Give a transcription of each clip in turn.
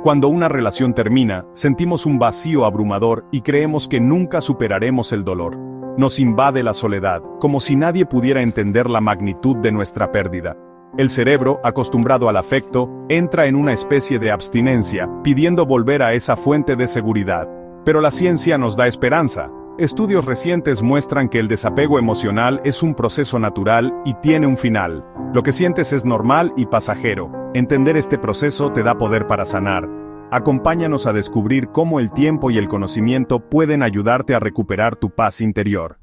Cuando una relación termina, sentimos un vacío abrumador y creemos que nunca superaremos el dolor. Nos invade la soledad, como si nadie pudiera entender la magnitud de nuestra pérdida. El cerebro, acostumbrado al afecto, entra en una especie de abstinencia, pidiendo volver a esa fuente de seguridad. Pero la ciencia nos da esperanza. Estudios recientes muestran que el desapego emocional es un proceso natural y tiene un final. Lo que sientes es normal y pasajero. Entender este proceso te da poder para sanar. Acompáñanos a descubrir cómo el tiempo y el conocimiento pueden ayudarte a recuperar tu paz interior.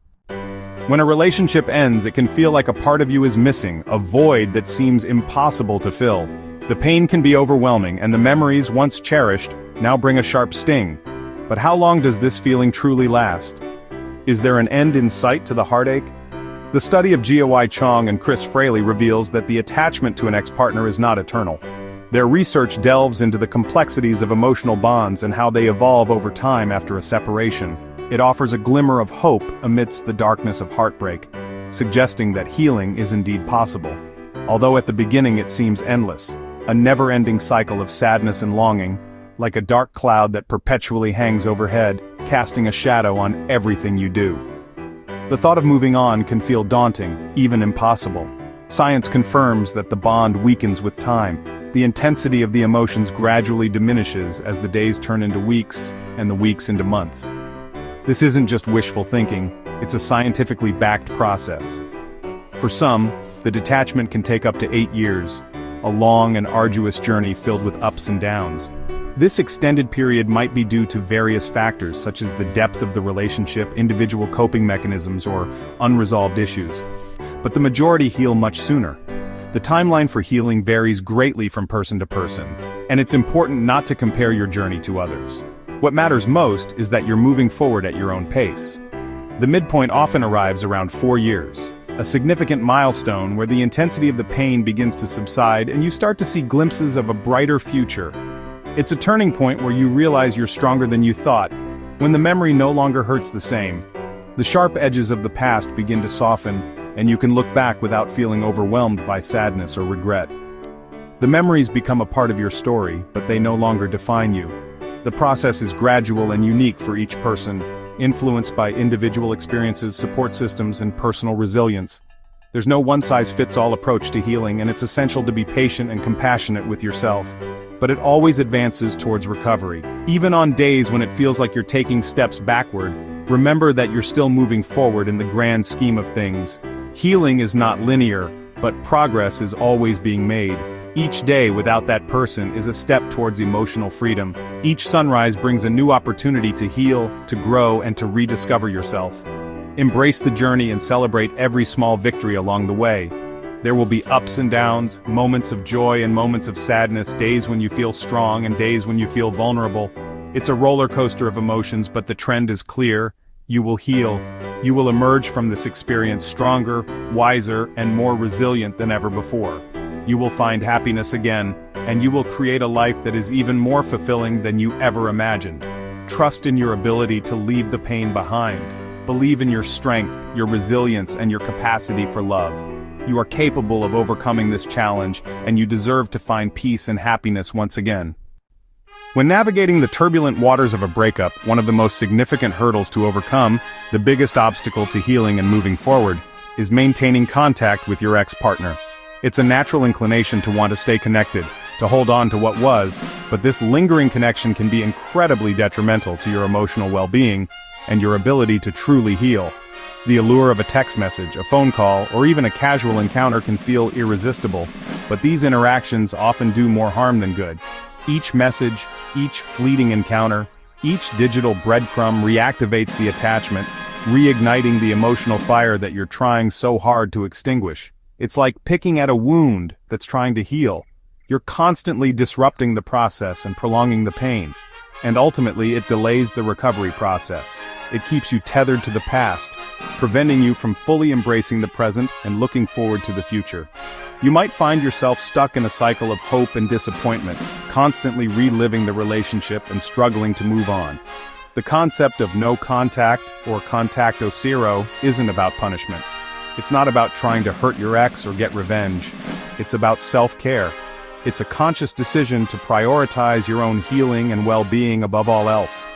When a relationship ends, it can feel like a part of you is missing, a void that seems impossible to fill. The pain can be overwhelming, and the memories once cherished now bring a sharp sting. But how long does this feeling truly last? Is there an end in sight to the heartache? The study of Jiawei Chong and Chris Fraley reveals that the attachment to an ex-partner is not eternal. Their research delves into the complexities of emotional bonds and how they evolve over time after a separation. It offers a glimmer of hope amidst the darkness of heartbreak, suggesting that healing is indeed possible. Although at the beginning it seems endless, a never-ending cycle of sadness and longing, like a dark cloud that perpetually hangs overhead, casting a shadow on everything you do. The thought of moving on can feel daunting, even impossible. Science confirms that the bond weakens with time. The intensity of the emotions gradually diminishes as the days turn into weeks, and the weeks into months. This isn't just wishful thinking, it's a scientifically backed process. For some, the detachment can take up to 8 years, a long and arduous journey filled with ups and downs. This extended period might be due to various factors such as the depth of the relationship, individual coping mechanisms, or unresolved issues. But the majority heal much sooner. The timeline for healing varies greatly from person to person, and it's important not to compare your journey to others. What matters most is that you're moving forward at your own pace. The midpoint often arrives around 4 years, a significant milestone where the intensity of the pain begins to subside and you start to see glimpses of a brighter future. It's a turning point where you realize you're stronger than you thought, when the memory no longer hurts the same. The sharp edges of the past begin to soften, and you can look back without feeling overwhelmed by sadness or regret. The memories become a part of your story, but they no longer define you. The process is gradual and unique for each person, influenced by individual experiences, support systems, and personal resilience. There's no one-size-fits-all approach to healing, and it's essential to be patient and compassionate with yourself. But it always advances towards recovery. Even on days when it feels like you're taking steps backward, remember that you're still moving forward in the grand scheme of things. Healing is not linear, but progress is always being made. Each day without that person is a step towards emotional freedom. Each sunrise brings a new opportunity to heal, to grow, and to rediscover yourself. Embrace the journey and celebrate every small victory along the way. There will be ups and downs, moments of joy and moments of sadness, days when you feel strong and days when you feel vulnerable. It's a roller coaster of emotions, but the trend is clear. You will heal. You will emerge from this experience stronger, wiser, and more resilient than ever before. You will find happiness again, and you will create a life that is even more fulfilling than you ever imagined. Trust in your ability to leave the pain behind. Believe in your strength, your resilience, and your capacity for love. You are capable of overcoming this challenge, and you deserve to find peace and happiness once again. When navigating the turbulent waters of a breakup, one of the most significant hurdles to overcome, the biggest obstacle to healing and moving forward, is maintaining contact with your ex-partner. It's a natural inclination to want to stay connected, to hold on to what was, but this lingering connection can be incredibly detrimental to your emotional well-being and your ability to truly heal. The allure of a text message, a phone call, or even a casual encounter can feel irresistible, but these interactions often do more harm than good. Each message, each fleeting encounter, each digital breadcrumb reactivates the attachment, reigniting the emotional fire that you're trying so hard to extinguish. It's like picking at a wound that's trying to heal. You're constantly disrupting the process and prolonging the pain, and ultimately it delays the recovery process. It keeps you tethered to the past, preventing you from fully embracing the present and looking forward to the future. You might find yourself stuck in a cycle of hope and disappointment, constantly reliving the relationship and struggling to move on. The concept of no contact, or contacto zero, isn't about punishment. It's not about trying to hurt your ex or get revenge. It's about self-care. It's a conscious decision to prioritize your own healing and well-being above all else.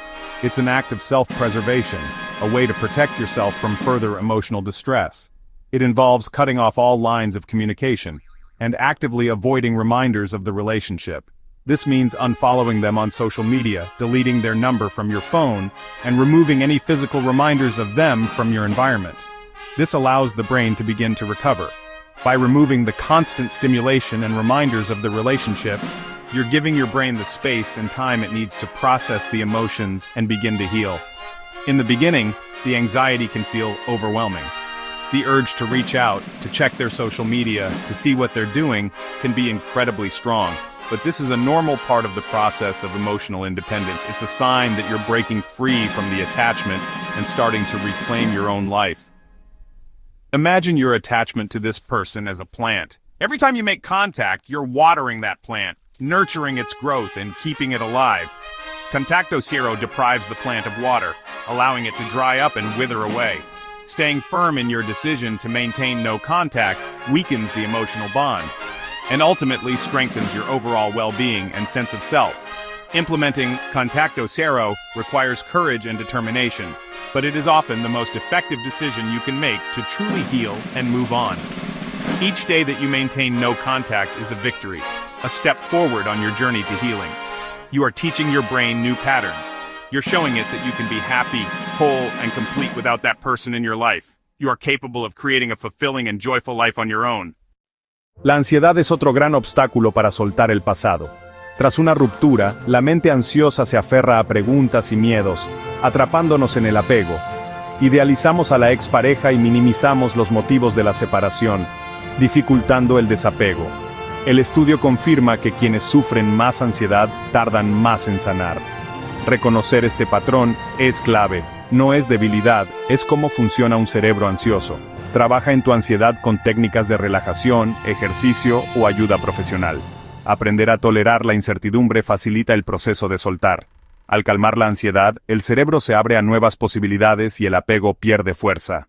It's an act of self-preservation, a way to protect yourself from further emotional distress. It involves cutting off all lines of communication and actively avoiding reminders of the relationship. This means unfollowing them on social media, deleting their number from your phone, and removing any physical reminders of them from your environment. This allows the brain to begin to recover. By removing the constant stimulation and reminders of the relationship, you're giving your brain the space and time it needs to process the emotions and begin to heal. In the beginning, the anxiety can feel overwhelming. The urge to reach out, to check their social media, to see what they're doing, can be incredibly strong. But this is a normal part of the process of emotional independence. It's a sign that you're breaking free from the attachment and starting to reclaim your own life. Imagine your attachment to this person as a plant. Every time you make contact, you're watering that plant, nurturing its growth and keeping it alive. Contacto cero deprives the plant of water, allowing it to dry up and wither away. Staying firm in your decision to maintain no contact weakens the emotional bond, and ultimately strengthens your overall well-being and sense of self. Implementing contacto cero requires courage and determination, but it is often the most effective decision you can make to truly heal and move on. Each day that you maintain no contact is a victory, a step forward on your journey to healing. You are teaching your brain new patterns. You're showing it that you can be happy, whole, and complete without that person in your life. You are capable of creating a fulfilling and joyful life on your own. La ansiedad es otro gran obstáculo para soltar el pasado. Tras una ruptura, la mente ansiosa se aferra a preguntas y miedos, atrapándonos en el apego. Idealizamos a la expareja y minimizamos los motivos de la separación, dificultando el desapego. El estudio confirma que quienes sufren más ansiedad tardan más en sanar. Reconocer este patrón es clave, no es debilidad, es cómo funciona un cerebro ansioso. Trabaja en tu ansiedad con técnicas de relajación, ejercicio o ayuda profesional. Aprender a tolerar la incertidumbre facilita el proceso de soltar. Al calmar la ansiedad, el cerebro se abre a nuevas posibilidades y el apego pierde fuerza.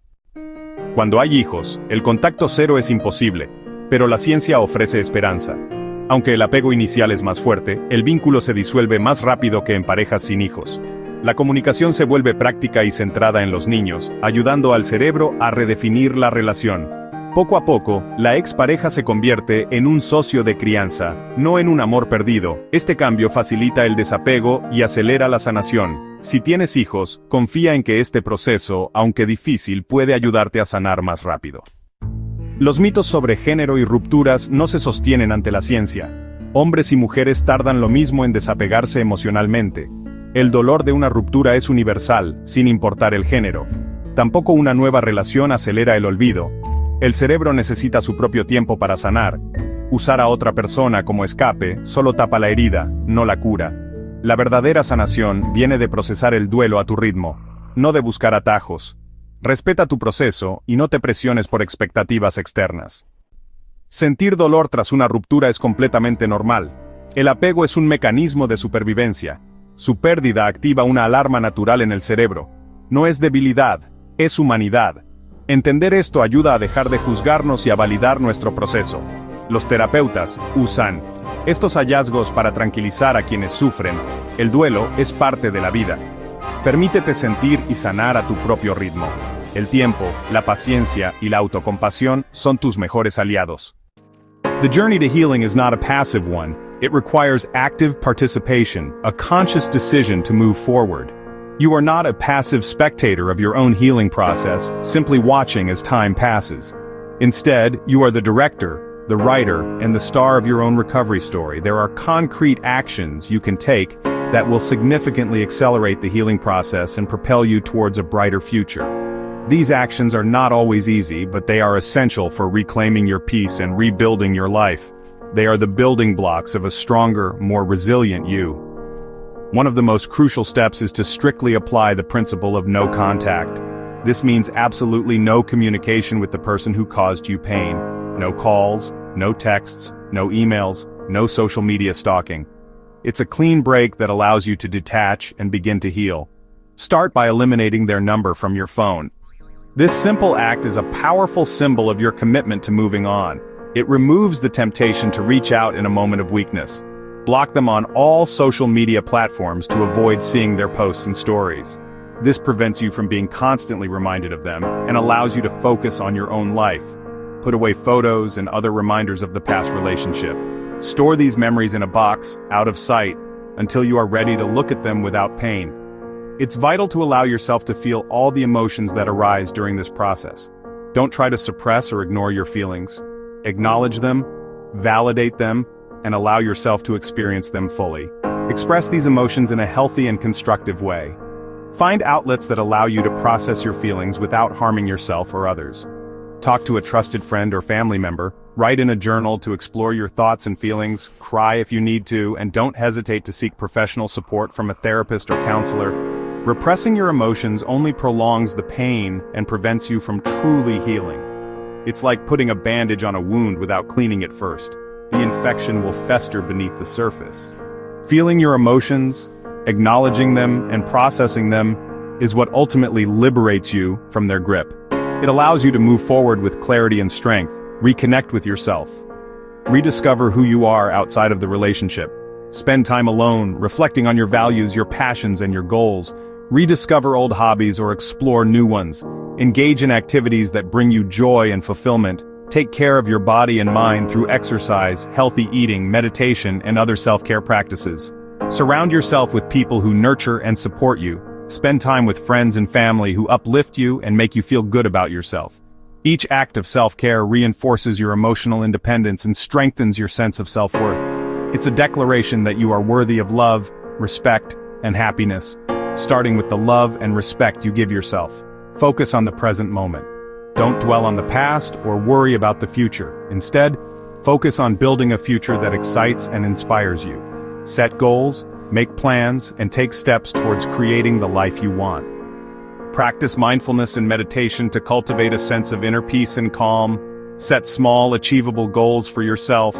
Cuando hay hijos, el contacto cero es imposible, pero la ciencia ofrece esperanza. Aunque el apego inicial es más fuerte, el vínculo se disuelve más rápido que en parejas sin hijos. La comunicación se vuelve práctica y centrada en los niños, ayudando al cerebro a redefinir la relación. Poco a poco, la expareja se convierte en un socio de crianza, no en un amor perdido. Este cambio facilita el desapego y acelera la sanación. Si tienes hijos, confía en que este proceso, aunque difícil, puede ayudarte a sanar más rápido. Los mitos sobre género y rupturas no se sostienen ante la ciencia. Hombres y mujeres tardan lo mismo en desapegarse emocionalmente. El dolor de una ruptura es universal, sin importar el género. Tampoco una nueva relación acelera el olvido. El cerebro necesita su propio tiempo para sanar. Usar a otra persona como escape solo tapa la herida, no la cura. La verdadera sanación viene de procesar el duelo a tu ritmo, no de buscar atajos. Respeta tu proceso y no te presiones por expectativas externas. Sentir dolor tras una ruptura es completamente normal. El apego es un mecanismo de supervivencia. Su pérdida activa una alarma natural en el cerebro. No es debilidad, es humanidad. Entender esto ayuda a dejar de juzgarnos y a validar nuestro proceso. Los terapeutas usan estos hallazgos para tranquilizar a quienes sufren. El duelo es parte de la vida. Permítete sentir y sanar a tu propio ritmo. El tiempo, la paciencia y la autocompasión son tus mejores aliados. The journey to healing is not a passive one. It requires active participation, a conscious decision to move forward. You are not a passive spectator of your own healing process, simply watching as time passes. Instead, you are the director, the writer, and the star of your own recovery story. There are concrete actions you can take that will significantly accelerate the healing process and propel you towards a brighter future. These actions are not always easy, but they are essential for reclaiming your peace and rebuilding your life. They are the building blocks of a stronger, more resilient you. One of the most crucial steps is to strictly apply the principle of no contact. This means absolutely no communication with the person who caused you pain. No calls, no texts, no emails, no social media stalking. It's a clean break that allows you to detach and begin to heal. Start by eliminating their number from your phone. This simple act is a powerful symbol of your commitment to moving on. It removes the temptation to reach out in a moment of weakness. Block them on all social media platforms to avoid seeing their posts and stories. This prevents you from being constantly reminded of them and allows you to focus on your own life. Put away photos and other reminders of the past relationship. Store these memories in a box, out of sight, until you are ready to look at them without pain. It's vital to allow yourself to feel all the emotions that arise during this process. Don't try to suppress or ignore your feelings. Acknowledge them, validate them, and allow yourself to experience them fully. Express these emotions in a healthy and constructive way. Find outlets that allow you to process your feelings without harming yourself or others. Talk to a trusted friend or family member, write in a journal to explore your thoughts and feelings, cry if you need to, and don't hesitate to seek professional support from a therapist or counselor. Repressing your emotions only prolongs the pain and prevents you from truly healing. It's like putting a bandage on a wound without cleaning it first. The infection will fester beneath the surface. Feeling your emotions, acknowledging them, and processing them is what ultimately liberates you from their grip. It allows you to move forward with clarity and strength, reconnect with yourself, rediscover who you are outside of the relationship, spend time alone, reflecting on your values, your passions, and your goals, rediscover old hobbies or explore new ones, engage in activities that bring you joy and fulfillment, take care of your body and mind through exercise, healthy eating, meditation, and other self-care practices. Surround yourself with people who nurture and support you. Spend time with friends and family who uplift you and make you feel good about yourself. Each act of self-care reinforces your emotional independence and strengthens your sense of self-worth. It's a declaration that you are worthy of love, respect, and happiness. Starting with the love and respect you give yourself. Focus on the present moment. Don't dwell on the past or worry about the future. Instead, focus on building a future that excites and inspires you. Set goals, make plans, and take steps towards creating the life you want. Practice mindfulness and meditation to cultivate a sense of inner peace and calm. Set small, achievable goals for yourself.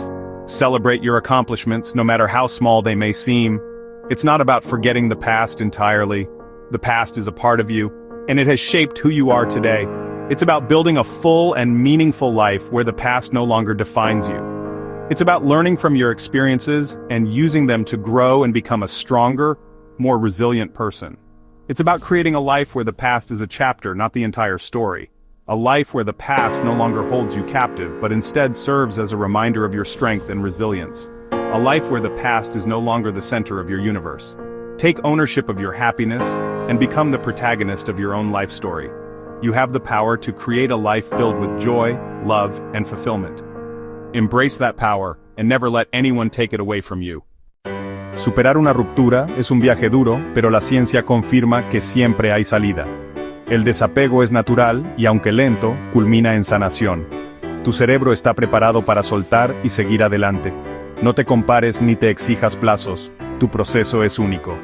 Celebrate your accomplishments, no matter how small they may seem. It's not about forgetting the past entirely. The past is a part of you, and it has shaped who you are today. It's about building a full and meaningful life where the past no longer defines you. It's about learning from your experiences and using them to grow and become a stronger, more resilient person. It's about creating a life where the past is a chapter, not the entire story. A life where the past no longer holds you captive, but instead serves as a reminder of your strength and resilience. A life where the past is no longer the center of your universe. Take ownership of your happiness and become the protagonist of your own life story. You have the power to create a life filled with joy, love, and fulfillment. Embrace that power and never let anyone take it away from you. Superar una ruptura es un viaje duro, pero la ciencia confirma que siempre hay salida. El desapego es natural y, aunque lento, culmina en sanación. Tu cerebro está preparado para soltar y seguir adelante. No te compares ni te exijas plazos, tu proceso es único.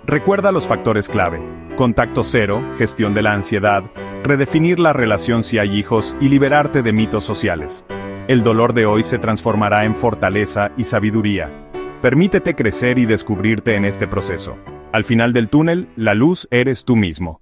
Recuerda los factores clave: contacto cero, gestión de la ansiedad, redefinir la relación si hay hijos y liberarte de mitos sociales. El dolor de hoy se transformará en fortaleza y sabiduría. Permítete crecer y descubrirte en este proceso. Al final del túnel, la luz eres tú mismo.